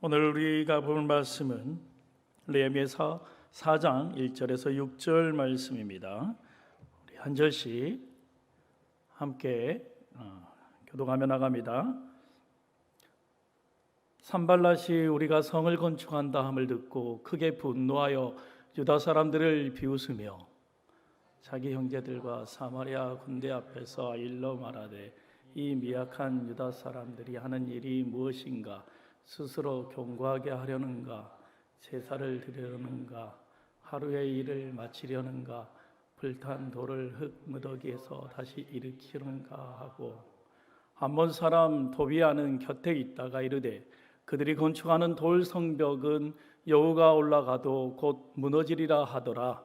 오늘 우리가 볼 말씀은 느헤미야 4장 1절에서 6절 말씀입니다. 우리 한 절씩 함께 교독하며 나갑니다. 산발랏이 우리가 성을 건축한다 함을 듣고 크게 분노하여 유다 사람들을 비웃으며 자기 형제들과 사마리아 군대 앞에서 일러 말하되 이 미약한 유다 사람들이 하는 일이 무엇인가? 스스로 경고하게 하려는가? 제사를 드리려는가? 하루의 일을 마치려는가? 불탄 돌을 흙 무더기에서 다시 일으키려는가 하고, 암몬 사람 도비아는 곁에 있다가 이르되 그들이 건축하는 돌 성벽은 여호가 올라가도 곧 무너지리라 하더라.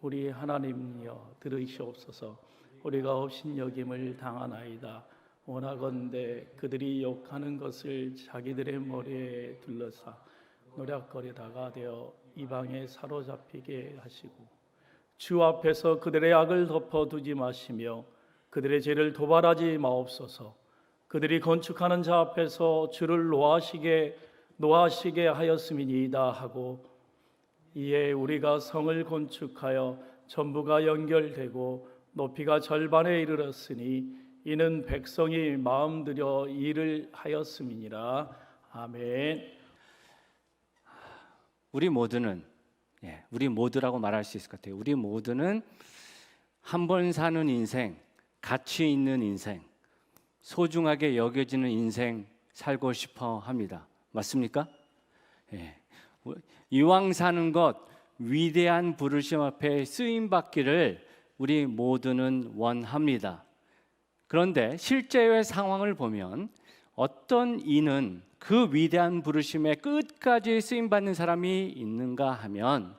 우리 하나님이여 들으시옵소서. 우리가 업신여김을 당하나이다. 원하건대 그들이 욕하는 것을 자기들의 머리에 둘러싸 노략거리다가 되어 이방에 사로잡히게 하시고, 주 앞에서 그들의 악을 덮어두지 마시며 그들의 죄를 도발하지 마옵소서. 그들이 건축하는 자 앞에서 주를 노하시게 하였음이니이다 하고, 이에 우리가 성을 건축하여 전부가 연결되고 높이가 절반에 이르렀으니 이는 백성이 마음 들여 일을 하였음이니라. 아멘. 우리 모두라고 말할 수 있을 것 같아요. 우리 모두는 한 번 사는 인생, 가치 있는 인생, 소중하게 여겨지는 인생 살고 싶어 합니다. 맞습니까? 이왕 사는 것, 위대한 부르심 앞에 쓰임 받기를 우리 모두는 원합니다. 그런데 실제의 상황을 보면 어떤 이는 그 위대한 부르심에 끝까지 쓰임 받는 사람이 있는가 하면,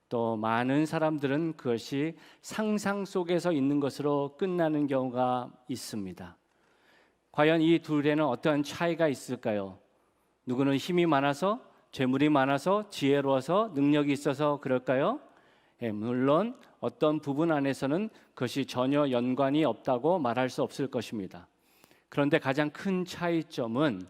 또 많은 사람들은 그것이 상상 속에서 있는 것으로 끝나는 경우가 있습니다. 과연 이 둘에는 어떠한 차이가 있을까요? 누구는 힘이 많아서, 재물이 많아서, 지혜로워서, 능력이 있어서 그럴까요? 물론 어떤 부분 안에서는 그것이 전혀 연관이 없다고 말할 수 없을 것입니다. 그런데 가장 큰 차이점은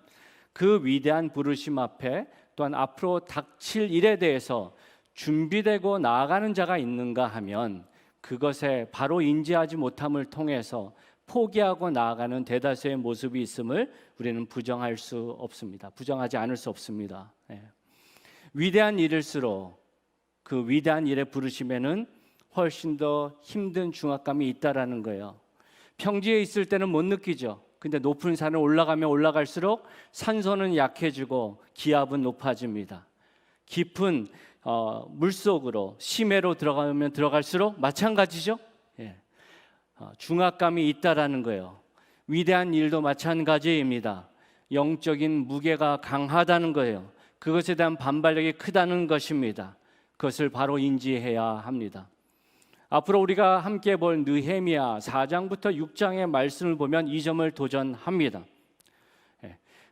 그 위대한 부르심 앞에, 또한 앞으로 닥칠 일에 대해서 준비되고 나아가는 자가 있는가 하면, 그것에 바로 인지하지 못함을 통해서 포기하고 나아가는 대다수의 모습이 있음을 우리는 부정할 수 없습니다. 부정하지 않을 수 없습니다. 위대한 일일수록 그 위대한 일의 부르심에는 훨씬 더 힘든 중압감이 있다라는 거예요. 평지에 있을 때는 못 느끼죠. 근데 높은 산을 올라가면 올라갈수록 산소는 약해지고 기압은 높아집니다. 깊은 물속으로, 심해로 들어가면 들어갈수록 마찬가지죠. 중압감이 있다라는 거예요. 위대한 일도 마찬가지입니다. 영적인 무게가 강하다는 거예요. 그것에 대한 반발력이 크다는 것입니다. 그것을 바로 인지해야 합니다. 앞으로 우리가 함께 볼 느헤미야 4장부터 6장의 말씀을 보면 이 점을 도전합니다.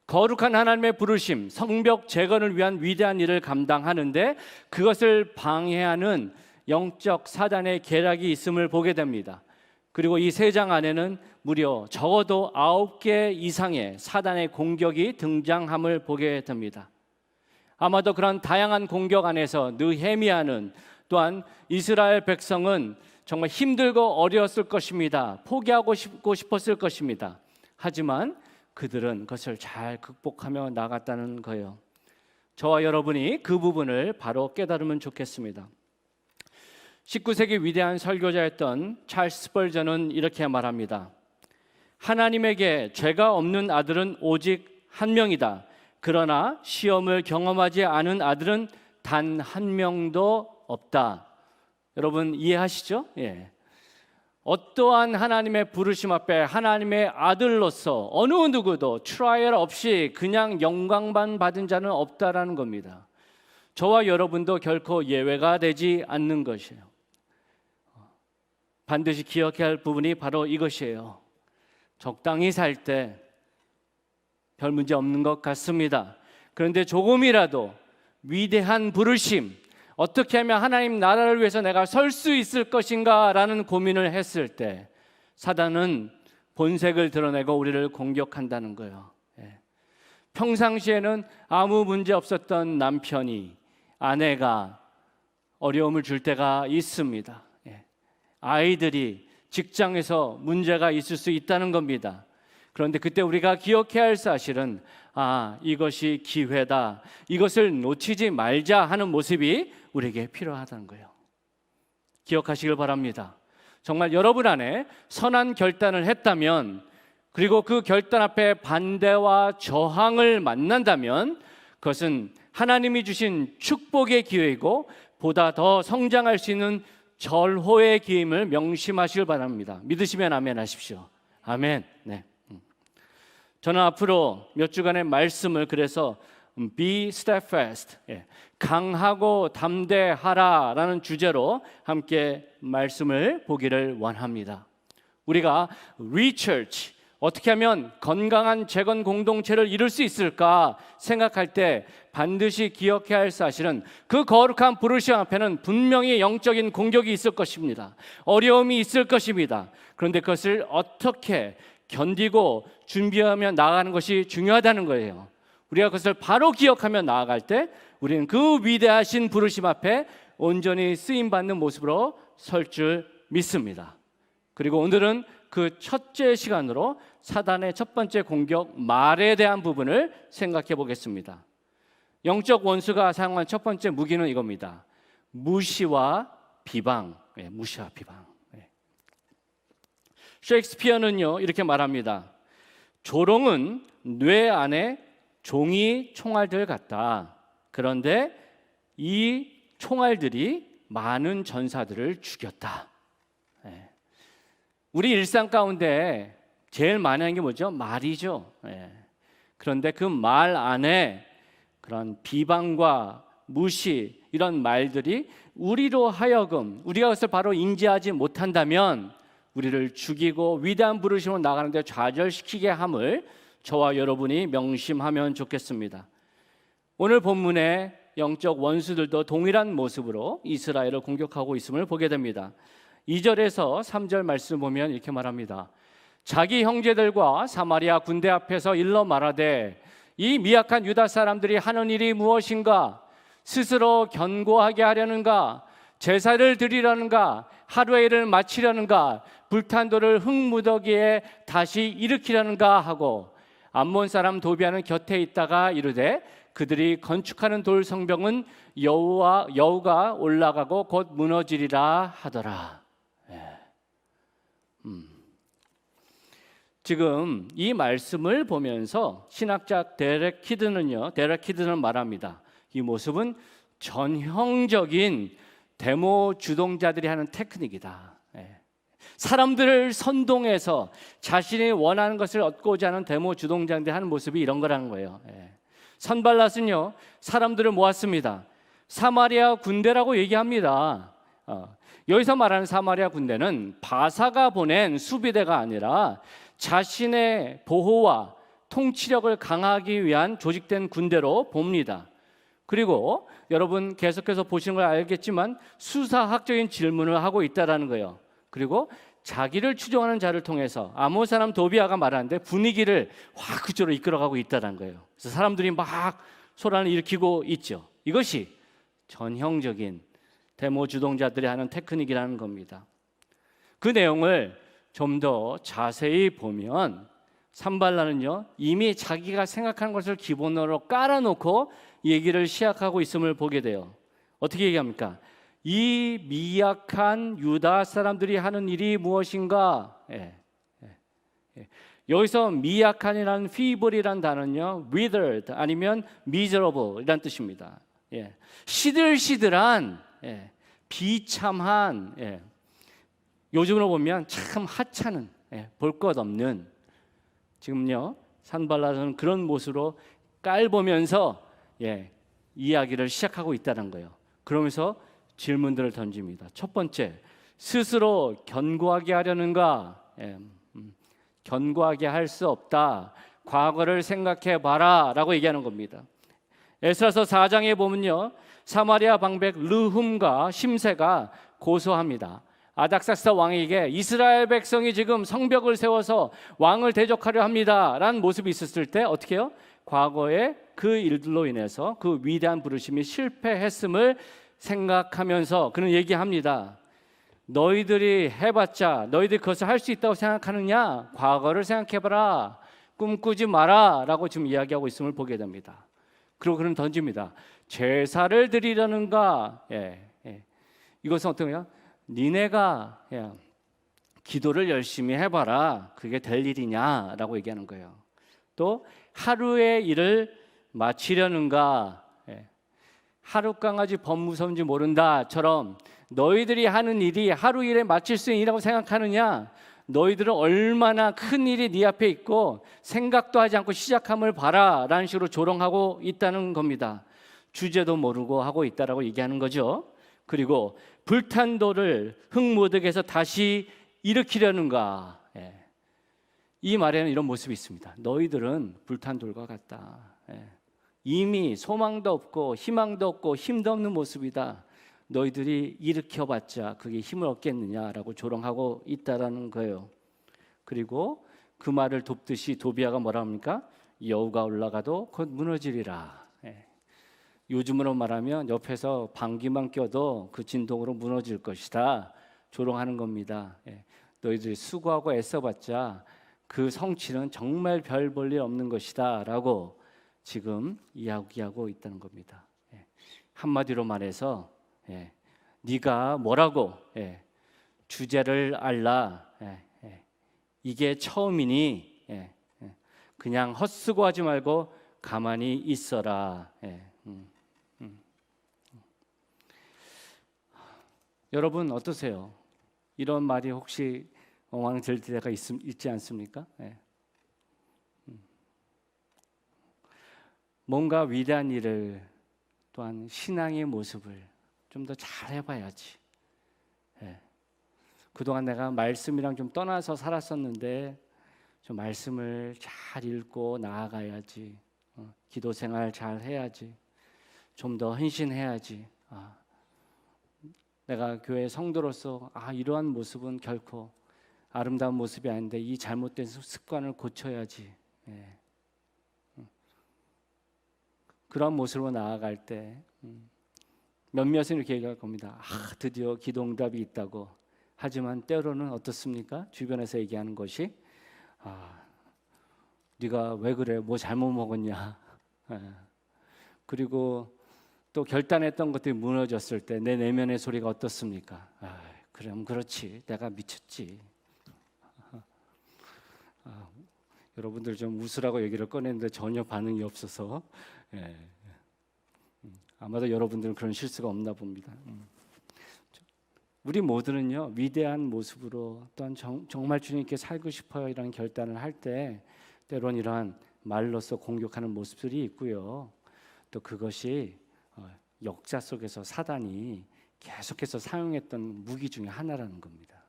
거룩한 하나님의 부르심, 성벽 재건을 위한 위대한 일을 감당하는데 그것을 방해하는 영적 사단의 계략이 있음을 보게 됩니다. 그리고 이 3장 안에는 무려 적어도 9개 이상의 사단의 공격이 등장함을 보게 됩니다. 아마도 그런 다양한 공격 안에서 느헤미야는, 또한 이스라엘 백성은 정말 힘들고 어려웠을 것입니다. 포기하고 싶었을 것입니다. 하지만 그들은 그것을 잘 극복하며 나갔다는 거예요. 저와 여러분이 그 부분을 바로 깨달으면 좋겠습니다. 19세기 위대한 설교자였던 찰스 스펄전은 이렇게 말합니다. 하나님에게 죄가 없는 아들은 오직 한 명이다. 그러나 시험을 경험하지 않은 아들은 단 한 명도 없다. 여러분 이해하시죠? 어떠한 하나님의 부르심 앞에 하나님의 아들로서 어느 누구도 트라이얼 없이 그냥 영광만 받은 자는 없다라는 겁니다. 저와 여러분도 결코 예외가 되지 않는 것이에요. 반드시 기억해야 할 부분이 바로 이것이에요. 적당히 살 때 별 문제 없는 것 같습니다. 그런데 조금이라도 위대한 부르심, 어떻게 하면 하나님 나라를 위해서 내가 설 수 있을 것인가 라는 고민을 했을 때 사단은 본색을 드러내고 우리를 공격한다는 거예요. 평상시에는 아무 문제 없었던 남편이, 아내가 어려움을 줄 때가 있습니다. 아이들이, 직장에서 문제가 있을 수 있다는 겁니다. 그런데 그때 우리가 기억해야 할 사실은 이것이 기회다, 이것을 놓치지 말자 하는 모습이 우리에게 필요하다는 거예요. 기억하시길 바랍니다. 정말 여러분 안에 선한 결단을 했다면, 그리고 그 결단 앞에 반대와 저항을 만난다면 그것은 하나님이 주신 축복의 기회이고 보다 더 성장할 수 있는 절호의 기회임을 명심하시길 바랍니다. 믿으시면 아멘 하십시오. 아멘. 네. 저는 앞으로 몇 주간의 말씀을 그래서 Be steadfast, 강하고 담대하라라는 주제로 함께 말씀을 보기를 원합니다. 우리가 리처치, 어떻게 하면 건강한 재건 공동체를 이룰 수 있을까 생각할 때 반드시 기억해야 할 사실은 그 거룩한 부르심 앞에는 분명히 영적인 공격이 있을 것입니다. 어려움이 있을 것입니다. 그런데 그것을 어떻게 견디고 준비하며 나아가는 것이 중요하다는 거예요. 우리가 그것을 바로 기억하며 나아갈 때 우리는 그 위대하신 부르심 앞에 온전히 쓰임받는 모습으로 설 줄 믿습니다. 그리고 오늘은 그 첫째 시간으로 사단의 첫 번째 공격, 말에 대한 부분을 생각해 보겠습니다. 영적 원수가 사용한 첫 번째 무기는 이겁니다. 무시와 비방. 무시와 비방. 셰익스피어는요 이렇게 말합니다. 조롱은 뇌 안에 종이 총알들 같다. 그런데 이 총알들이 많은 전사들을 죽였다. 우리 일상 가운데 제일 많이 하는 게 뭐죠? 말이죠. 그런데 그 말 안에 그런 비방과 무시, 이런 말들이 우리로 하여금 우리가 그것을 바로 인지하지 못한다면 우리를 죽이고 위대한 부르심으로 나가는 데 좌절시키게 함을 저와 여러분이 명심하면 좋겠습니다. 오늘 본문의 영적 원수들도 동일한 모습으로 이스라엘을 공격하고 있음을 보게 됩니다. 2절에서 3절 말씀 보면 이렇게 말합니다. 자기 형제들과 사마리아 군대 앞에서 일러 말하되 이 미약한 유다 사람들이 하는 일이 무엇인가? 스스로 견고하게 하려는가? 제사를 드리려는가? 하루의 일을 마치려는가? 불탄 돌을 흙무더기에 다시 일으키려는가 하고 암몬 사람 도비아는 곁에 있다가 이르되 그들이 건축하는 돌 성벽은 여우가 올라가고 곧 무너지리라 하더라. 지금 이 말씀을 보면서 신학자 데렉 키드는 말합니다. 이 모습은 전형적인 데모 주동자들이 하는 테크닉이다. 사람들을 선동해서 자신이 원하는 것을 얻고자 하는 데모 주동자들이 하는 모습이 이런 거라는 거예요. 선발랏은요 사람들을 모았습니다. 사마리아 군대라고 얘기합니다. 여기서 말하는 사마리아 군대는 바사가 보낸 수비대가 아니라 자신의 보호와 통치력을 강화하기 위한 조직된 군대로 봅니다. 그리고 여러분 계속해서 보시는 걸 알겠지만 수사학적인 질문을 하고 있다는 거예요. 그리고 자기를 추종하는 자를 통해서 아몬 사람 도비아가 말하는데 분위기를 확 그쪽으로 이끌어가고 있다는 거예요. 그래서 사람들이 막 소란을 일으키고 있죠. 이것이 전형적인 데모 주동자들이 하는 테크닉이라는 겁니다. 그 내용을 좀 더 자세히 보면 산발라는요 이미 자기가 생각하는 것을 기본으로 깔아놓고 얘기를 시작하고 있음을 보게 돼요. 어떻게 얘기합니까? 이 미약한 유다 사람들이 하는 일이 무엇인가? 여기서 미약한이라는 feeble이라는 단어는요 withered 아니면 miserable이라는 뜻입니다. 시들시들한, 비참한, 요즘으로 보면 참 하찮은, 볼 것 없는, 지금요 산발랏은 그런 모습으로 깔보면서 이야기를 시작하고 있다는 거예요. 그러면서 질문들을 던집니다. 첫 번째, 스스로 견고하게 하려는가? 견고하게 할 수 없다. 과거를 생각해 봐라 라고 얘기하는 겁니다. 에스라서 4장에 보면요 사마리아 방백 르훔과 심세가 고소합니다. 아닥사스다 왕에게 이스라엘 백성이 지금 성벽을 세워서 왕을 대적하려 합니다 라는 모습이 있었을 때 어떻게 해요? 과거에 그 일들로 인해서 그 위대한 부르심이 실패했음을 생각하면서 그는 얘기합니다. 너희들이 해봤자 너희들이 그것을 할 수 있다고 생각하느냐? 과거를 생각해봐라. 꿈꾸지 마라 라고 지금 이야기하고 있음을 보게 됩니다. 그리고 그는 던집니다. 제사를 드리려는가? 이것은 어떤 거야? 니네가 기도를 열심히 해봐라. 그게 될 일이냐라고 얘기하는 거예요. 또 하루의 일을 마치려는가? 하루 강아지 범 무서운지 모른다처럼 너희들이 하는 일이 하루 일에 마칠 수 있는 일이라고 생각하느냐? 너희들은 얼마나 큰 일이 네 앞에 있고 생각도 하지 않고 시작함을 봐라 라는 식으로 조롱하고 있다는 겁니다. 주제도 모르고 하고 있다라고 얘기하는 거죠. 그리고 불탄 돌을 흙무더기에서 다시 일으키려는가? 이 말에는 이런 모습이 있습니다. 너희들은 불탄 돌과 같다. 이미 소망도 없고 희망도 없고 힘도 없는 모습이다. 너희들이 일으켜봤자 그게 힘을 얻겠느냐라고 조롱하고 있다라는 거예요. 그리고 그 말을 돕듯이 도비아가 뭐라 합니까? 여우가 올라가도 곧 무너지리라. 요즘으로 말하면 옆에서 방귀만 껴도 그 진동으로 무너질 것이다. 조롱하는 겁니다. 너희들이 수고하고 애써봤자 그 성취는 정말 별 볼 일 없는 것이다 라고 지금 이야기하고 있다는 겁니다. 한마디로 말해서 네가 뭐라고 주제를 알라. 이게 처음이니 그냥 헛수고하지 말고 가만히 있어라. 여러분 어떠세요? 이런 말이 혹시 엉망 될 때가 있지 않습니까? 뭔가 위대한 일을 또한 신앙의 모습을 좀 더 잘 해봐야지. 그동안 내가 말씀이랑 좀 떠나서 살았었는데 좀 말씀을 잘 읽고 나아가야지. 기도 생활 잘 해야지. 좀 더 헌신해야지. 내가 교회 성도로서 이러한 모습은 결코 아름다운 모습이 아닌데 이 잘못된 습관을 고쳐야지. 그런 모습으로 나아갈 때 몇몇은 이렇게 얘기할 겁니다. 드디어 기도 응답이 있다고. 하지만 때로는 어떻습니까? 주변에서 얘기하는 것이 네가 왜 그래? 뭐 잘못 먹었냐? 그리고 또 결단했던 것들이 무너졌을 때 내 내면의 소리가 어떻습니까? 그럼 그렇지. 내가 미쳤지. 여러분들 좀 웃으라고 얘기를 꺼냈는데 전혀 반응이 없어서 아마도 여러분들은 그런 실수가 없나 봅니다. 우리 모두는요 위대한 모습으로 또한 정말 주님께 살고 싶어요 이라는 결단을 할 때 때론 이러한 말로서 공격하는 모습들이 있고요. 또 그것이 역사 속에서 사단이 계속해서 사용했던 무기 중에 하나라는 겁니다.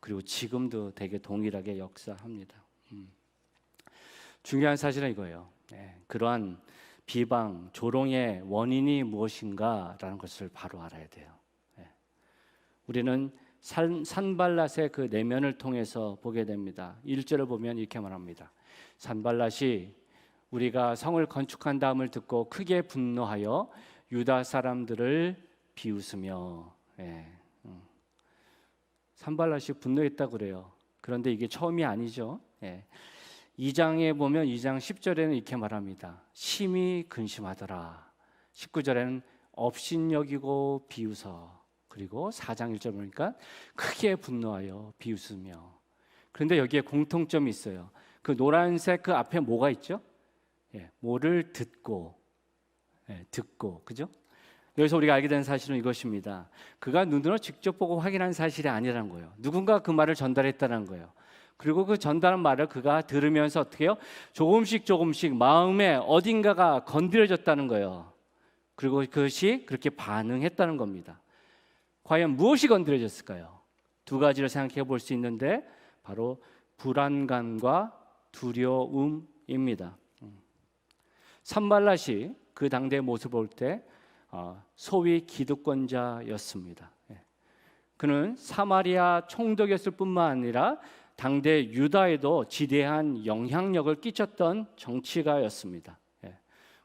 그리고 지금도 되게 동일하게 역사합니다. 중요한 사실은 이거예요. 그러한 비방, 조롱의 원인이 무엇인가라는 것을 바로 알아야 돼요. 우리는 산발랏의 그 내면을 통해서 보게 됩니다. 1절을 보면 이렇게 말합니다. 산발랏이 우리가 성을 건축한 다음을 듣고 크게 분노하여 유다 사람들을 비웃으며 산발랏이 분노했다고 그래요. 그런데 이게 처음이 아니죠. 2장에 보면 2장 10절에는 이렇게 말합니다. 심히 근심하더라. 19절에는 업신여기고 비웃어. 그리고 4장 1절 보니까 크게 분노하여 비웃으며. 그런데 여기에 공통점이 있어요. 그 노란색 그 앞에 뭐가 있죠? 뭐를 듣고 그죠? 여기서 우리가 알게 된 사실은 이것입니다. 그가 눈으로 직접 보고 확인한 사실이 아니라는 거예요. 누군가 그 말을 전달했다는 거예요. 그리고 그 전달한 말을 그가 들으면서 어떻게 해요? 조금씩 마음에 어딘가가 건드려졌다는 거예요. 그리고 그것이 그렇게 반응했다는 겁니다. 과연 무엇이 건드려졌을까요? 두 가지를 생각해 볼 수 있는데 바로 불안감과 두려움입니다. 산발랏이 그 당대의 모습을 볼 때 소위 기득권자였습니다. 그는 사마리아 총독이었을 뿐만 아니라 당대 유다에도 지대한 영향력을 끼쳤던 정치가였습니다.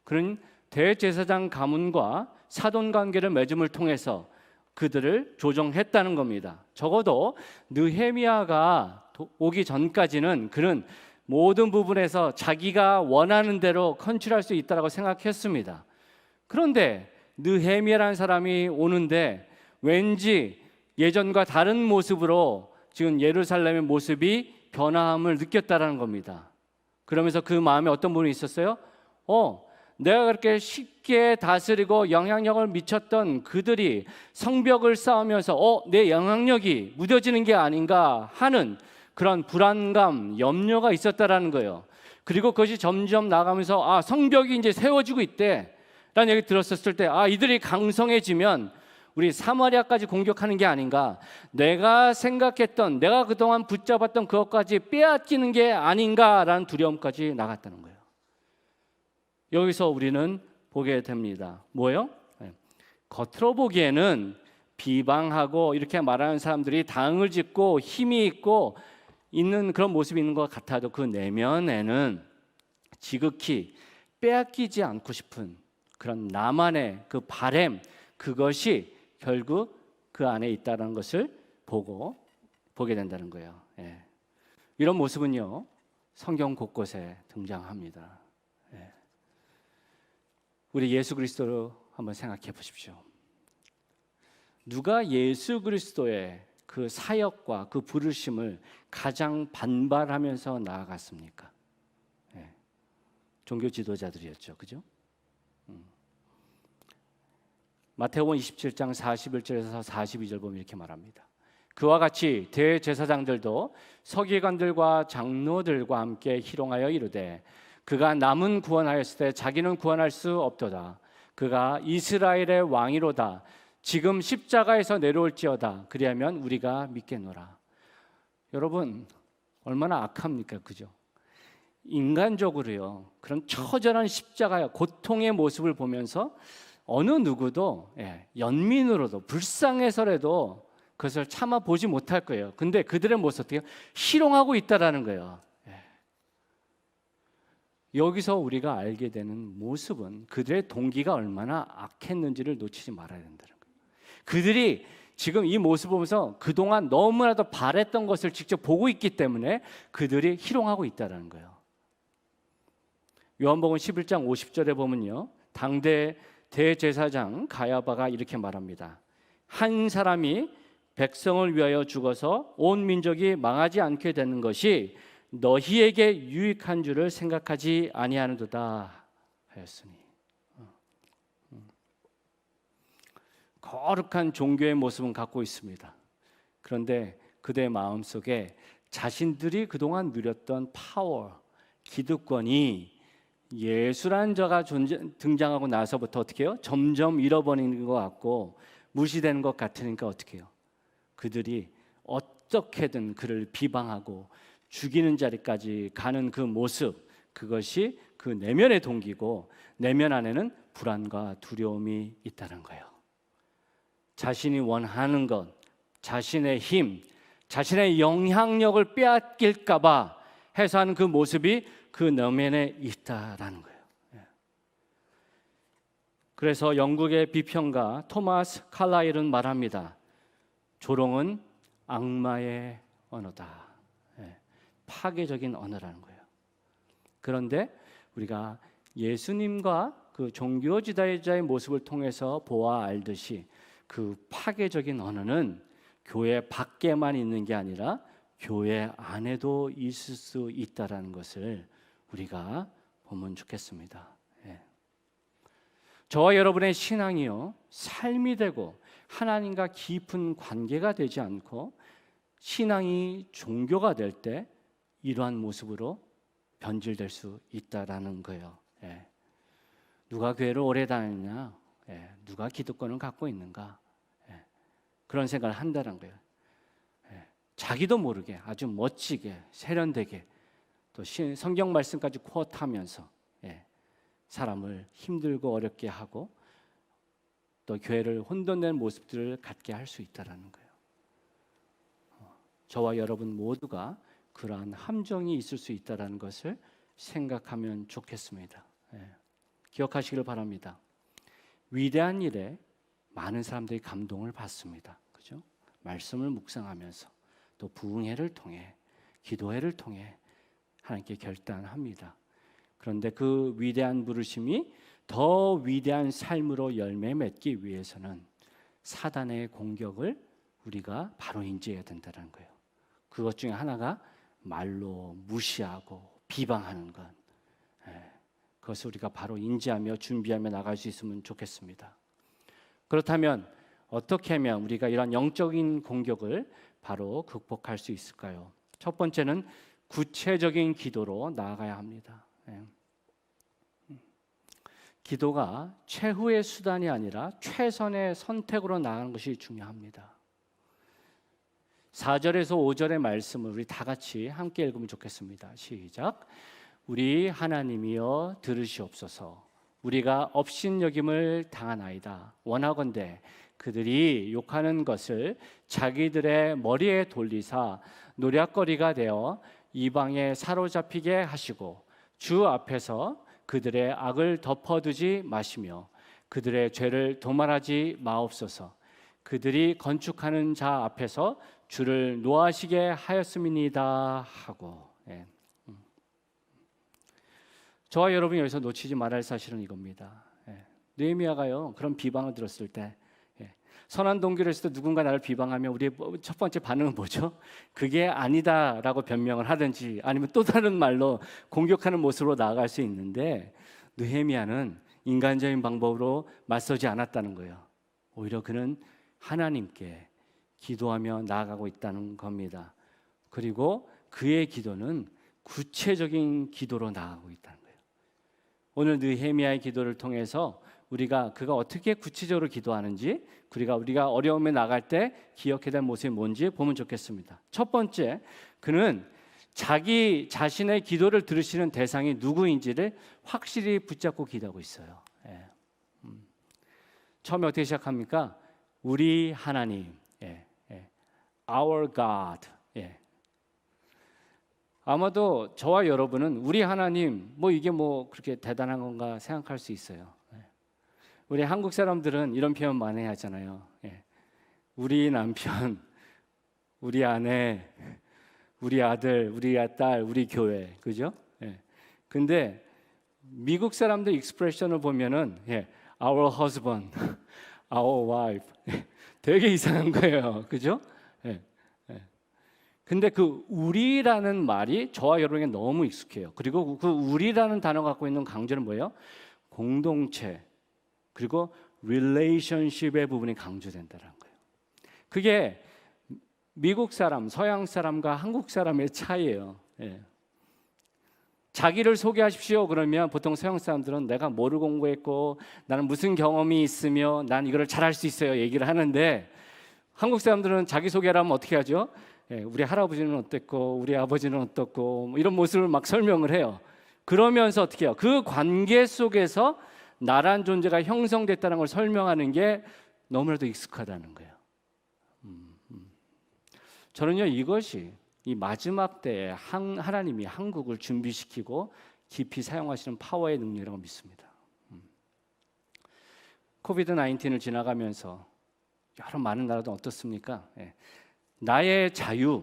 그런 대제사장 가문과 사돈 관계를 맺음을 통해서 그들을 조정했다는 겁니다. 적어도 느헤미야가 오기 전까지는 그는 모든 부분에서 자기가 원하는 대로 컨트롤할 수 있다고 생각했습니다. 그런데 느헤미야라는 사람이 오는데 왠지 예전과 다른 모습으로 지금 예루살렘의 모습이 변화함을 느꼈다라는 겁니다. 그러면서 그 마음에 어떤 부분이 있었어요? 내가 그렇게 쉽게 다스리고 영향력을 미쳤던 그들이 성벽을 쌓으면서 내 영향력이 무뎌지는 게 아닌가 하는 그런 불안감, 염려가 있었다라는 거예요. 그리고 그것이 점점 나가면서 성벽이 이제 세워지고 있대 라는 얘기 들었었을 때 이들이 강성해지면 우리 사마리아까지 공격하는 게 아닌가, 내가 생각했던, 내가 그동안 붙잡았던 그것까지 빼앗기는 게 아닌가라는 두려움까지 나갔다는 거예요. 여기서 우리는 보게 됩니다. 뭐예요? 겉으로 보기에는 비방하고 이렇게 말하는 사람들이 당을 짓고 힘이 있고 있는 그런 모습이 있는 것 같아도 그 내면에는 지극히 빼앗기지 않고 싶은 그런 나만의 그 바램, 그것이 결국 그 안에 있다는 것을 보게 된다는 거예요. 이런 모습은요, 성경 곳곳에 등장합니다. 우리 예수 그리스도로 한번 생각해 보십시오. 누가 예수 그리스도의 그 사역과 그 부르심을 가장 반발하면서 나아갔습니까? 종교 지도자들이었죠. 그죠? 마태복음 27장 41절에서 42절 보면 이렇게 말합니다. 그와 같이 대제사장들도 서기관들과 장로들과 함께 희롱하여 이르되 그가 남은 구원하였을 때 자기는 구원할 수 없도다. 그가 이스라엘의 왕이로다. 지금 십자가에서 내려올지어다. 그리하면 우리가 믿겠노라. 여러분 얼마나 악합니까? 그죠? 인간적으로요, 그런 처절한 십자가의 고통의 모습을 보면서 어느 누구도 연민으로도 불쌍해서라도 그것을 참아 보지 못할 거예요. 근데 그들의 모습 어떻게 희롱하고 있다라는 거예요. 여기서 우리가 알게 되는 모습은 그들의 동기가 얼마나 악했는지를 놓치지 말아야 된다는 거예요. 그들이 지금 이 모습을 보면서 그동안 너무나도 바랬던 것을 직접 보고 있기 때문에 그들이 희롱하고 있다는 거예요. 요한복음 11장 50절에 보면요, 당대 대제사장 가야바가 이렇게 말합니다. 한 사람이 백성을 위하여 죽어서 온 민족이 망하지 않게 되는 것이 너희에게 유익한 줄을 생각하지 아니하는도다 하였으니. 거룩한 종교의 모습은 갖고 있습니다. 그런데 그들의 마음속에 자신들이 그동안 누렸던 파워, 기득권이 예수라는 자가 등장하고 나서부터 어떻게 해요? 점점 잃어버리는 것 같고 무시되는 것 같으니까 어떻게 해요? 그들이 어떻게든 그를 비방하고 죽이는 자리까지 가는 그 모습, 그것이 그 내면의 동기고 내면 안에는 불안과 두려움이 있다는 거예요. 자신이 원하는 것, 자신의 힘, 자신의 영향력을 빼앗길까 봐 해서 하는 그 모습이 그 내면에 있다라는 거예요. 그래서 영국의 비평가 토마스 칼라일은 말합니다. 조롱은 악마의 언어다. 파괴적인 언어라는 거예요. 그런데 우리가 예수님과 그 종교 지도자의 모습을 통해서 보아 알듯이 그 파괴적인 언어는 교회 밖에만 있는 게 아니라 교회 안에도 있을 수 있다라는 것을 우리가 보면 좋겠습니다. 저와 여러분의 신앙이요, 삶이 되고 하나님과 깊은 관계가 되지 않고 신앙이 종교가 될 때 이러한 모습으로 변질될 수 있다라는 거예요. 누가 교회를 오래 다녔냐, 누가 기득권을 갖고 있는가, 그런 생각을 한다는 거예요. 자기도 모르게 아주 멋지게 세련되게 또 성경 말씀까지 코트하면서 사람을 힘들고 어렵게 하고 또 교회를 혼돈된 모습들을 갖게 할 수 있다라는 거예요. 저와 여러분 모두가 그러한 함정이 있을 수 있다라는 것을 생각하면 좋겠습니다. 기억하시길 바랍니다. 위대한 일에 많은 사람들이 감동을 받습니다. 그죠? 말씀을 묵상하면서 또 부흥회를 통해 기도회를 통해 하나님께 결단합니다. 그런데 그 위대한 부르심이 더 위대한 삶으로 열매 맺기 위해서는 사단의 공격을 우리가 바로 인지해야 된다는 거예요. 그것 중에 하나가 말로 무시하고 비방하는 것. 그것을 우리가 바로 인지하며 준비하며 나갈 수 있으면 좋겠습니다. 그렇다면 어떻게 하면 우리가 이런 영적인 공격을 바로 극복할 수 있을까요? 첫 번째는 구체적인 기도로 나아가야 합니다. 기도가 최후의 수단이 아니라 최선의 선택으로 나가는 것이 중요합니다. 4절에서 5절의 말씀을 우리 다 같이 함께 읽으면 좋겠습니다. 시작. 우리 하나님이여 들으시옵소서. 우리가 업신여김을 당하나이다. 원하건대 그들이 욕하는 것을 자기들의 머리에 돌리사 노략거리가 되어 이방에 사로잡히게 하시고 주 앞에서 그들의 악을 덮어두지 마시며 그들의 죄를 도말하지 마옵소서. 그들이 건축하는 자 앞에서 주를 노하시게 하였음이니이다 하고. 저와 여러분이 여기서 놓치지 말아야 할 사실은 이겁니다. 느헤미야가요 그런 비방을 들었을 때 선한 동기로 했을 때 누군가 나를 비방하면 우리의 첫 번째 반응은 뭐죠? 그게 아니다라고 변명을 하든지 아니면 또 다른 말로 공격하는 모습으로 나아갈 수 있는데 느헤미야는 인간적인 방법으로 맞서지 않았다는 거예요. 오히려 그는 하나님께 기도하며 나아가고 있다는 겁니다. 그리고 그의 기도는 구체적인 기도로 나아가고 있다는 거예요. 오늘 느헤미야의 기도를 통해서 그가 어떻게 구체적으로 기도하는지 우리가 어려움에 나갈 때 기억해야 될 모습이 뭔지 보면 좋겠습니다. 첫 번째, 그는 자기 자신의 기도를 들으시는 대상이 누구인지를 확실히 붙잡고 기도하고 있어요. 처음에 어떻게 시작합니까? 우리 하나님, Our God. 아마도 저와 여러분은 우리 하나님, 이게 그렇게 대단한 건가 생각할 수 있어요. 우리 한국 사람들은 이런 표현 많이 하잖아요. 우리 남편, 우리 아내, 우리 아들, 우리 딸, 우리 교회, 그죠? 근데 미국 사람들 익스프레션을 보면은 our husband, our wife, 되게 이상한 거예요, 그죠? 근데 그 우리라는 말이 저와 여러분에게 너무 익숙해요. 그리고 그 우리라는 단어가 갖고 있는 강조는 뭐예요? 공동체. 그리고 relationship의 부분이 강조된다는 거예요. 그게 미국 사람, 서양 사람과 한국 사람의 차이예요. 자기를 소개하십시오 그러면 보통 서양 사람들은 내가 뭐를 공부했고 나는 무슨 경험이 있으며 난 이걸 잘할 수 있어요 얘기를 하는데 한국 사람들은 자기 소개를 하면 어떻게 하죠? 우리 할아버지는 어땠고 우리 아버지는 어떻고 이런 모습을 막 설명을 해요. 그러면서 어떻게 해요? 그 관계 속에서 나란 존재가 형성됐다는 걸 설명하는 게 너무나도 익숙하다는 거예요. 저는요 이것이 이 마지막 때에 하나님이 한국을 준비시키고 깊이 사용하시는 파워의 능력이라고 믿습니다. 코비드 19을 지나가면서 여러 많은 나라도 어떻습니까? 나의 자유,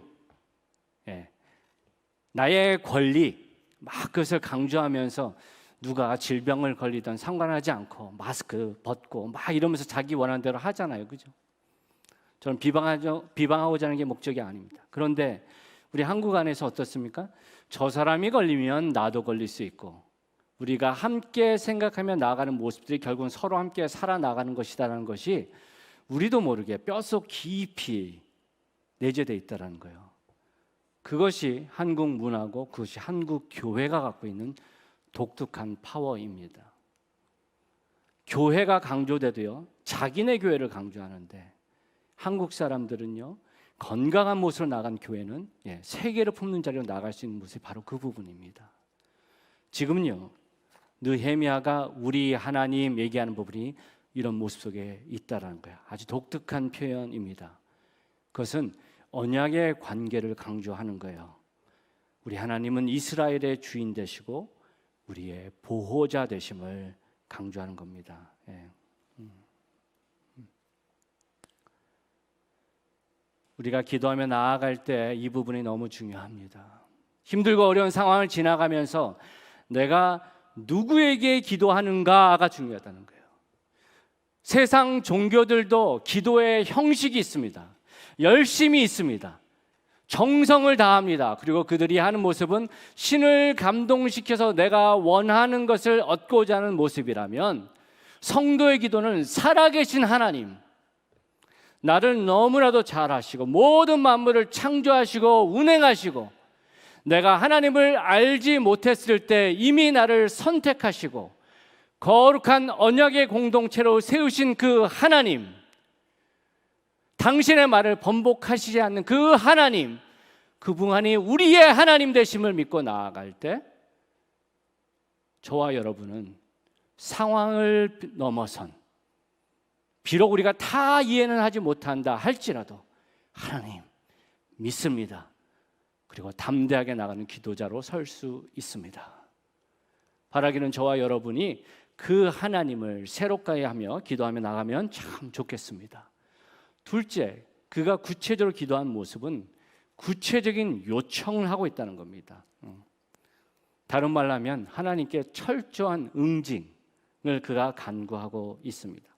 나의 권리 막 그것을 강조하면서 누가 질병을 걸리든 상관하지 않고 마스크 벗고 막 이러면서 자기 원하는 대로 하잖아요, 그죠? 저는 비방하고자 하는 게 목적이 아닙니다. 그런데 우리 한국 안에서 어떻습니까? 저 사람이 걸리면 나도 걸릴 수 있고 우리가 함께 생각하며 나아가는 모습들이 결국은 서로 함께 살아나가는 것이다라는 것이 우리도 모르게 뼛속 깊이 내재되어 있다는 거예요. 그것이 한국 문화고 그것이 한국 교회가 갖고 있는 독특한 파워입니다. 교회가 강조돼도요 자기네 교회를 강조하는데 한국 사람들은요 건강한 모습으로 나간 교회는 세계를 품는 자리로 나갈 수 있는 모습이 바로 그 부분입니다. 지금은요 느헤미야가 우리 하나님 얘기하는 부분이 이런 모습 속에 있다라는 거야. 아주 독특한 표현입니다. 그것은 언약의 관계를 강조하는 거예요. 우리 하나님은 이스라엘의 주인 되시고 우리의 보호자 되심을 강조하는 겁니다. 예. 우리가 기도하며 나아갈 때 이 부분이 너무 중요합니다. 힘들고 어려운 상황을 지나가면서 내가 누구에게 기도하는가가 중요하다는 거예요. 세상 종교들도 기도의 형식이 있습니다. 열심이 있습니다. 정성을 다합니다. 그리고 그들이 하는 모습은 신을 감동시켜서 내가 원하는 것을 얻고자 하는 모습이라면, 성도의 기도는 살아계신 하나님, 나를 너무나도 잘 아시고 모든 만물을 창조하시고 운행하시고 내가 하나님을 알지 못했을 때 이미 나를 선택하시고 거룩한 언약의 공동체로 세우신 그 하나님, 당신의 말을 번복하시지 않는 그 하나님, 그분이 우리의 하나님 되심을 믿고 나아갈 때 저와 여러분은 상황을 넘어선, 비록 우리가 다 이해는 하지 못한다 할지라도 하나님 믿습니다. 그리고 담대하게 나가는 기도자로 설 수 있습니다. 바라기는 저와 여러분이 그 하나님을 새롭게 하며 기도하며 나가면 참 좋겠습니다. 둘째, 그가 구체적으로 기도한 모습은 구체적인 요청을 하고 있다는 겁니다. 다른 말로 하면 하나님께 철저한 응징을 그가 간구하고 있습니다.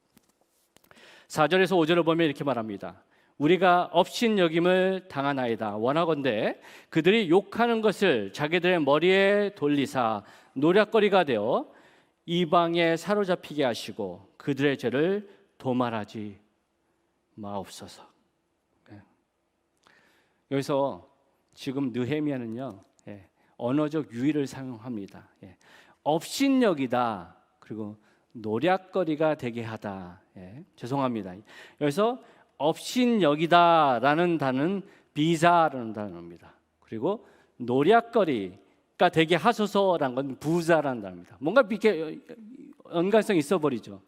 4절에서 5절을 보면 이렇게 말합니다. 우리가 업신여김을 당하나이다. 원하건대 그들이 욕하는 것을 자기들의 머리에 돌리사 노략거리가 되어 이방에 사로잡히게 하시고 그들의 죄를 도말하지 마옵소서. 여기서 지금 느헤미야는요, 언어적 유희를 사용합니다. 업신여기다, 그리고 노략거리가 되게 하다. 죄송합니다. 여기서 업신여기다라는 단어는 비자라는 단어입니다. 그리고 노략거리가 되게 하소서라는 건 부자라는 단어입니다. 뭔가 이렇게 연관성이 있어 버리죠.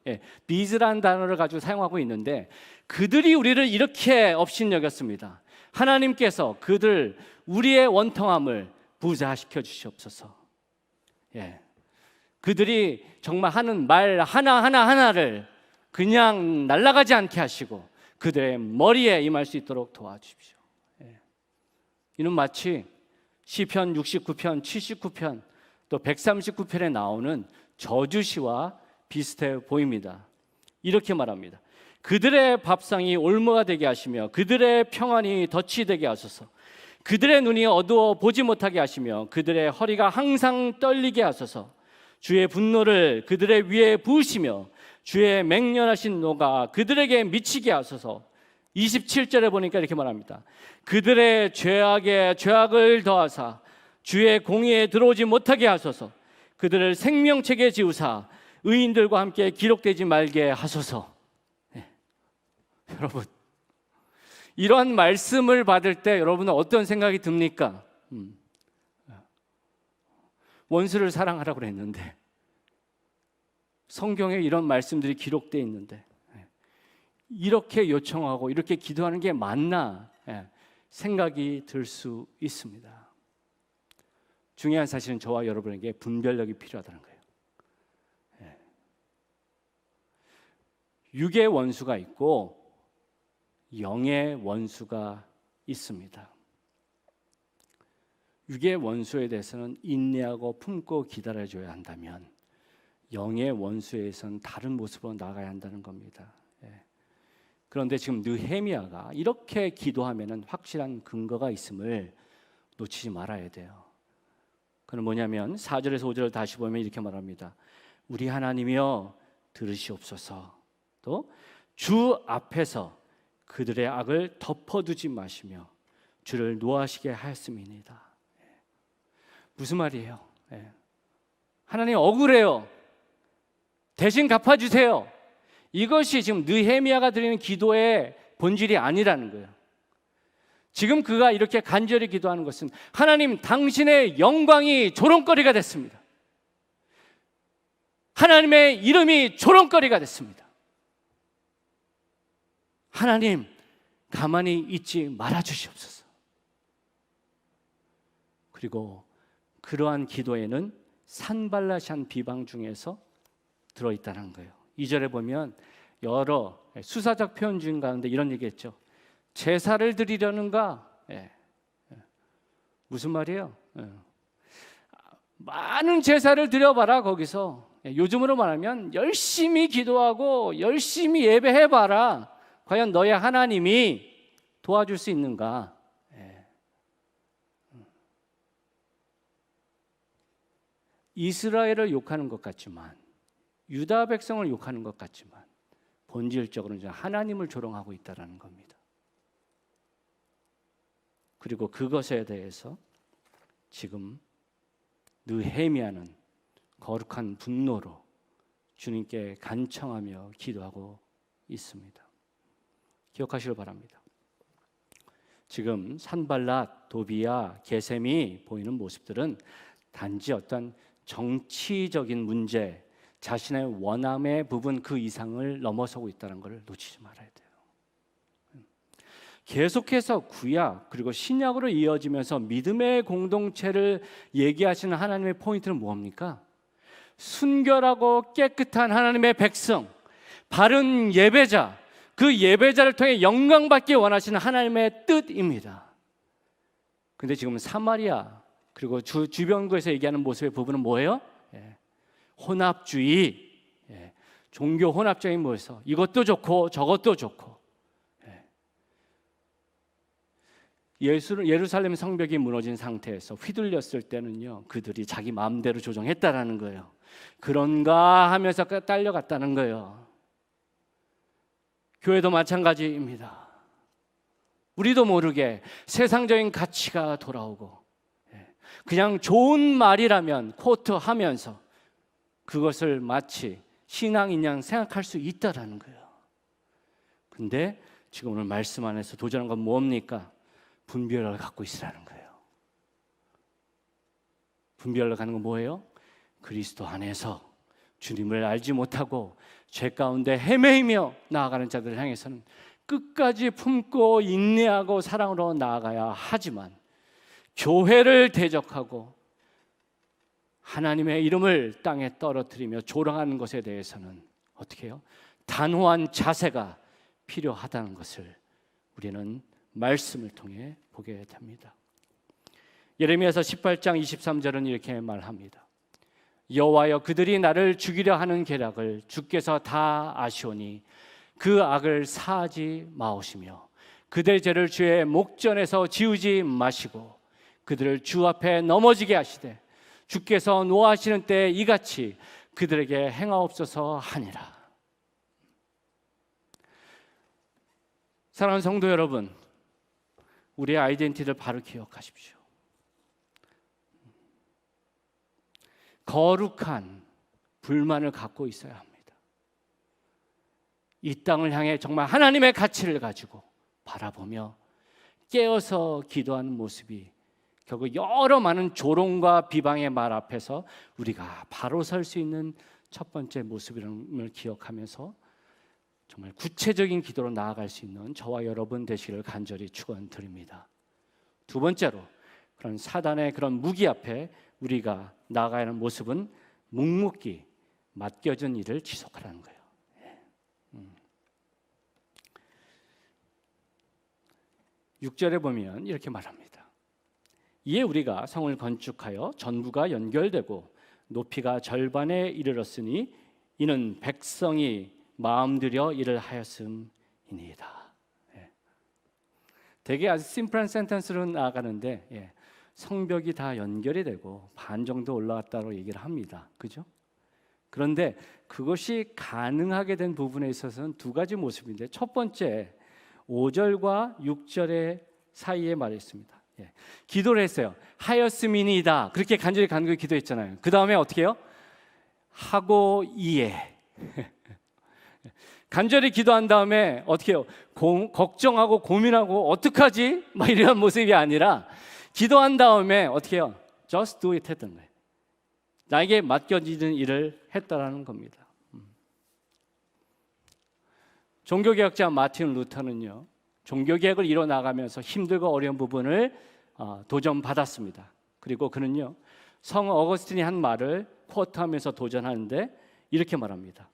비즈라는 단어를 가지고 사용하고 있는데 그들이 우리를 이렇게 업신여겼습니다. 하나님께서 우리의 원통함을 부자시켜 주시옵소서. 그들이 정말 하는 말 하나하나를 그냥 날아가지 않게 하시고 그들의 머리에 임할 수 있도록 도와주십시오. 이는 마치 시편 69편, 79편 또 139편에 나오는 저주시와 비슷해 보입니다. 이렇게 말합니다. 그들의 밥상이 올무가 되게 하시며 그들의 평안이 덫이 되게 하소서. 그들의 눈이 어두워 보지 못하게 하시며 그들의 허리가 항상 떨리게 하소서. 주의 분노를 그들의 위에 부으시며 주의 맹렬하신 노가 그들에게 미치게 하소서. 27절에 보니까 이렇게 말합니다. 그들의 죄악에 죄악을 더하사 주의 공의에 들어오지 못하게 하소서. 그들을 생명책에 지우사 의인들과 함께 기록되지 말게 하소서. 여러분, 이러한 말씀을 받을 때 여러분은 어떤 생각이 듭니까? 원수를 사랑하라고 그랬는데, 성경에 이런 말씀들이 기록되어 있는데 이렇게 요청하고 이렇게 기도하는 게 맞나 생각이 들 수 있습니다. 중요한 사실은 저와 여러분에게 분별력이 필요하다는 거예요. 육의 원수가 있고 영의 원수가 있습니다. 육의 원수에 대해서는 인내하고 품고 기다려줘야 한다면 영의 원수에선 다른 모습으로 나가야 한다는 겁니다. 그런데 지금 느헤미야가 이렇게 기도하면은 확실한 근거가 있음을 놓치지 말아야 돼요. 그건 뭐냐면 4절에서 5절을 다시 보면 이렇게 말합니다. 우리 하나님이여 들으시옵소서. 또 주 앞에서 그들의 악을 덮어두지 마시며 주를 노하시게 하였음이니이다. 무슨 말이에요? 하나님 억울해요. 대신 갚아주세요. 이것이 지금 느헤미야가 드리는 기도의 본질이 아니라는 거예요. 지금 그가 이렇게 간절히 기도하는 것은 하나님 당신의 영광이 조롱거리가 됐습니다. 하나님의 이름이 조롱거리가 됐습니다. 하나님 가만히 있지 말아주시옵소서. 그리고 그러한 기도에는 산발라시한 비방 중에서 들어있다는 거예요. 2절에 보면 여러 수사적 표현 중 가운데 이런 얘기했죠. 제사를 드리려는가? 무슨 말이에요? 많은 제사를 드려봐라 거기서. 요즘으로 말하면 열심히 기도하고 열심히 예배해봐라. 과연 너의 하나님이 도와줄 수 있는가? 이스라엘을 욕하는 것 같지만, 유다 백성을 욕하는 것 같지만 본질적으로는 하나님을 조롱하고 있다는 겁니다. 그리고 그것에 대해서 지금 느헤미야는 거룩한 분노로 주님께 간청하며 기도하고 있습니다. 기억하시길 바랍니다. 지금 산발랏, 도비야, 게셈이 보이는 모습들은 단지 어떤 정치적인 문제, 자신의 원함의 부분 그 이상을 넘어서고 있다는 것을 놓치지 말아야 돼요. 계속해서 구약 그리고 신약으로 이어지면서 믿음의 공동체를 얘기하시는 하나님의 포인트는 뭡니까? 순결하고 깨끗한 하나님의 백성, 바른 예배자, 그 예배자를 통해 영광받기 원하시는 하나님의 뜻입니다. 근데 지금 사마리아 그리고 주변국에서 얘기하는 모습의 부분은 뭐예요? 혼합주의, 종교 혼합적인 모여서 이것도 좋고 저것도 좋고. 예루살렘 성벽이 무너진 상태에서 휘둘렸을 때는요, 그들이 자기 마음대로 조정했다라는 거예요. 그런가 하면서 딸려갔다는 거예요. 교회도 마찬가지입니다. 우리도 모르게 세상적인 가치가 돌아오고, 그냥 좋은 말이라면 코트하면서 그것을 마치 신앙인 양 생각할 수 있다라는 거예요. 근데 지금 오늘 말씀 안에서 도전한 건 뭡니까? 분별을 갖고 있으라는 거예요. 분별을 갖는 건 뭐예요? 그리스도 안에서 주님을 알지 못하고 죄 가운데 헤매이며 나아가는 자들을 향해서는 끝까지 품고 인내하고 사랑으로 나아가야 하지만, 교회를 대적하고 하나님의 이름을 땅에 떨어뜨리며 조롱하는 것에 대해서는 어떻게 해요? 단호한 자세가 필요하다는 것을 우리는 말씀을 통해 보게 됩니다. 예레미야서 18장 23절은 이렇게 말합니다. 여호와여, 그들이 나를 죽이려 하는 계략을 주께서 다 아시오니 그 악을 사하지 마오시며 그들의 죄를 주의 목전에서 지우지 마시고 그들을 주 앞에 넘어지게 하시되 주께서 노하시는 때에 이같이 그들에게 행하옵소서 하니라. 사랑하는 성도 여러분, 우리의 아이덴티티를 바로 기억하십시오. 거룩한 불만을 갖고 있어야 합니다. 이 땅을 향해 정말 하나님의 가치를 가지고 바라보며 깨어서 기도하는 모습이 결국 여러 많은 조롱과 비방의 말 앞에서 우리가 바로 설 수 있는 첫 번째 모습임을 기억하면서 정말 구체적인 기도로 나아갈 수 있는 저와 여러분 되시기를 간절히 축원드립니다. 두 번째로, 그런 사단의 그런 무기 앞에 우리가 나아가야 하는 모습은 묵묵히 맡겨진 일을 지속하라는 거예요. 6절에 보면 이렇게 말합니다. 이에 우리가 성을 건축하여 전부가 연결되고 높이가 절반에 이르렀으니 이는 백성이 마음들여 일을 하였음이니이다. 되게 아주 심플한 센텐스로 나아가는데 성벽이 다 연결이 되고 반 정도 올라왔다고 얘기를 합니다. 그죠? 그런데 그것이 가능하게 된 부분에 있어서는 두 가지 모습인데, 첫 번째 5절과 6절의 사이에 말했습니다. 기도를 했어요. 하였음이니이다. 그렇게 간절히 간구히 기도했잖아요. 그 다음에 어떻게 해요? 하고 이에 간절히 기도한 다음에 어떻게 해요? 걱정하고 고민하고 어떡하지? 막 이런 모습이 아니라 기도한 다음에 어떻게 해요? Just do it 했던 거예요. 나에게 맡겨지는 일을 했다라는 겁니다. 종교개혁자 마틴 루터는요, 종교개혁을 이뤄나가면서 힘들고 어려운 부분을 도전받았습니다. 그리고 그는요, 성 어거스틴이 한 말을 쿼트하면서 도전하는데 이렇게 말합니다.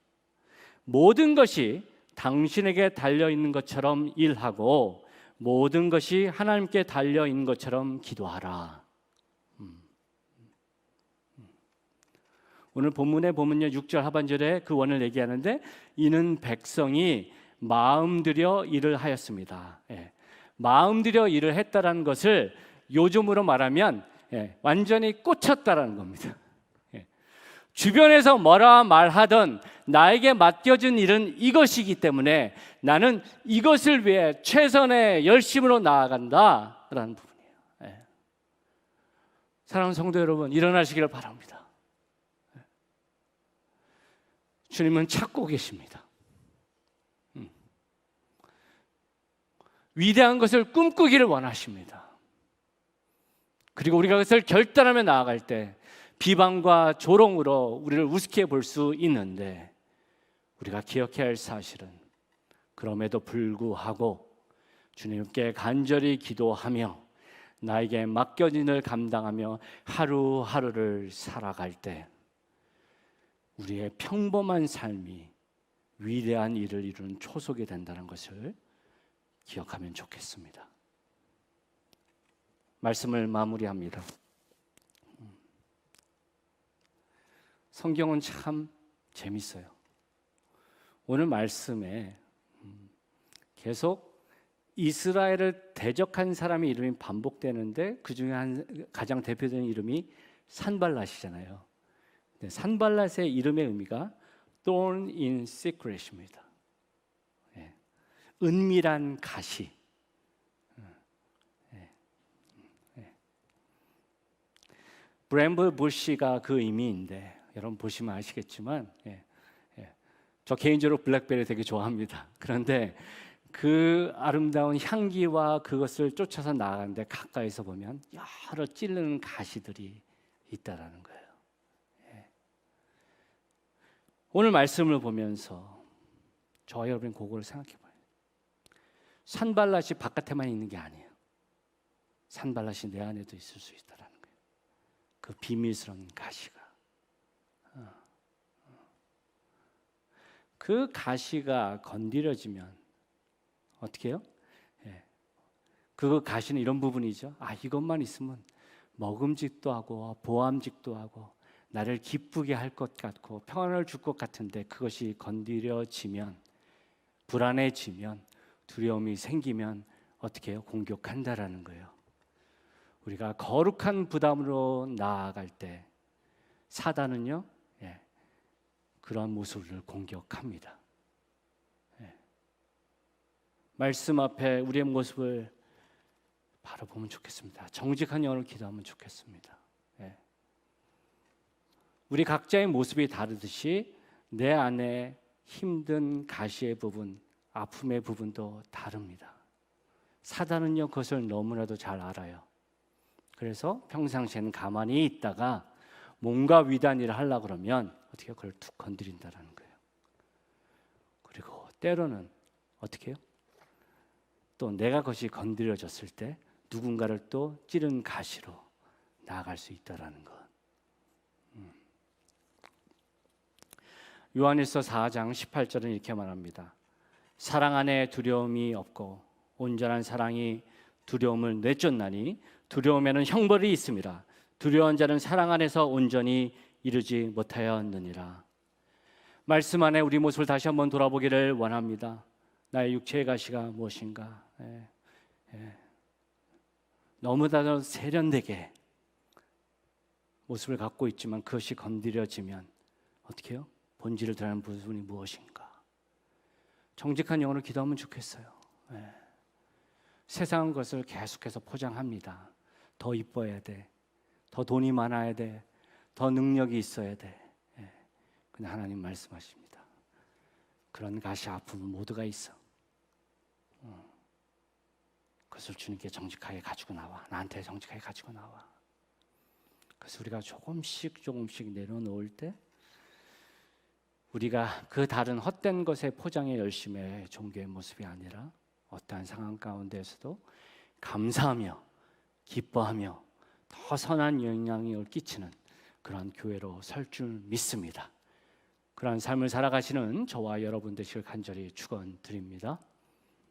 모든 것이 당신에게 달려 있는 것처럼 일하고 모든 것이 하나님께 달려 있는 것처럼 기도하라. 오늘 본문에 보면요, 6절 하반절에 그 원을 얘기하는데 이는 백성이 마음 들여 일을 하였습니다. 예. 마음 들여 일을 했다라는 것을 요즘으로 말하면 완전히 꽂혔다라는 겁니다. 예. 주변에서 뭐라 말하던 나에게 맡겨진 일은 이것이기 때문에 나는 이것을 위해 최선의 열심으로 나아간다라는 부분이에요. 예. 사랑하는 성도 여러분, 일어나시기를 바랍니다. 주님은 찾고 계십니다. 위대한 것을 꿈꾸기를 원하십니다. 그리고 우리가 그것을 결단하며 나아갈 때 비방과 조롱으로 우리를 우습게 볼 수 있는데 우리가 기억해야 할 사실은 그럼에도 불구하고 주님께 간절히 기도하며 나에게 맡겨진 일을 감당하며 하루하루를 살아갈 때 우리의 평범한 삶이 위대한 일을 이루는 초석이 된다는 것을 기억하면 좋겠습니다. 말씀을 마무리합니다. 성경은 참 재밌어요. 오늘 말씀에 계속 이스라엘을 대적한 사람의 이름이 반복되는데 그 중에 가장 대표적인 이름이 산발랏이잖아요. 산발랏의 이름의 의미가 thorn in secret입니다. 은밀한 가시. 브램블 부시가 그 의미인데 여러분 보시면 아시겠지만 저 개인적으로 블랙베리 되게 좋아합니다. 그런데 그 아름다운 향기와 그것을 쫓아서 나가는데 가까이서 보면 여러 찌르는 가시들이 있다라는 거예요. 오늘 말씀을 보면서 저와 여러분 그걸 생각해 봐요. 산발랏이 바깥에만 있는 게 아니에요. 산발랏이 내 안에도 있을 수 있다라는 거예요. 그 비밀스러운 가시가. 그 가시가 건드려지면 어떻게 해요? 그 가시는 이런 부분이죠. 이것만 있으면 먹음직도 하고 보암직도 하고 나를 기쁘게 할 것 같고 평안을 줄 것 같은데 그것이 건드려지면 불안해지면 두려움이 생기면 어떻게 해요? 공격한다라는 거예요. 우리가 거룩한 부담으로 나아갈 때 사단은요, 그런 모습을 공격합니다. 말씀 앞에 우리의 모습을 바로 보면 좋겠습니다. 정직한 영으로 기도하면 좋겠습니다. 우리 각자의 모습이 다르듯이 내 안에 힘든 가시의 부분, 아픔의 부분도 다릅니다. 사단은요 그것을 너무나도 잘 알아요. 그래서 평상시에는 가만히 있다가 뭔가 위대한 일을 하려고 그러면 어떻게 그걸 툭 건드린다라는 거예요. 그리고 때로는 어떻게 해요? 또 내가 그것이 건드려졌을 때 누군가를 또 찌른 가시로 나아갈 수 있다라는 것. 요한일서 4장 18절은 이렇게 말합니다. 사랑 안에 두려움이 없고 온전한 사랑이 두려움을 내쫓나니 두려움에는 형벌이 있습니다. 두려운 자는 사랑 안에서 온전히 이루지 못하였느니라. 말씀 안에 우리 모습을 다시 한번 돌아보기를 원합니다. 나의 육체의 가시가 무엇인가? 너무나도 세련되게 모습을 갖고 있지만 그것이 건드려지면 어떻게 해요? 본질을 드러내는 부분이 무엇인가? 정직한 영으로 기도하면 좋겠어요. 세상은 것을 계속해서 포장합니다. 더 이뻐야 돼. 더 돈이 많아야 돼. 더 능력이 있어야 돼. 근데 하나님 말씀하십니다. 그런 가시 아픔은 모두가 있어. 그것을 주님께 정직하게 가지고 나와. 나한테 정직하게 가지고 나와. 그래서 우리가 조금씩 내려놓을 때 우리가 그 다른 헛된 것에 포장해 열심의 종교의 모습이 아니라 어떠한 상황 가운데에서도 감사하며 기뻐하며 더 선한 영향을 끼치는 그런 교회로 설 줄 믿습니다. 그러한 삶을 살아가시는 저와 여러분 되시길 간절히 축원드립니다.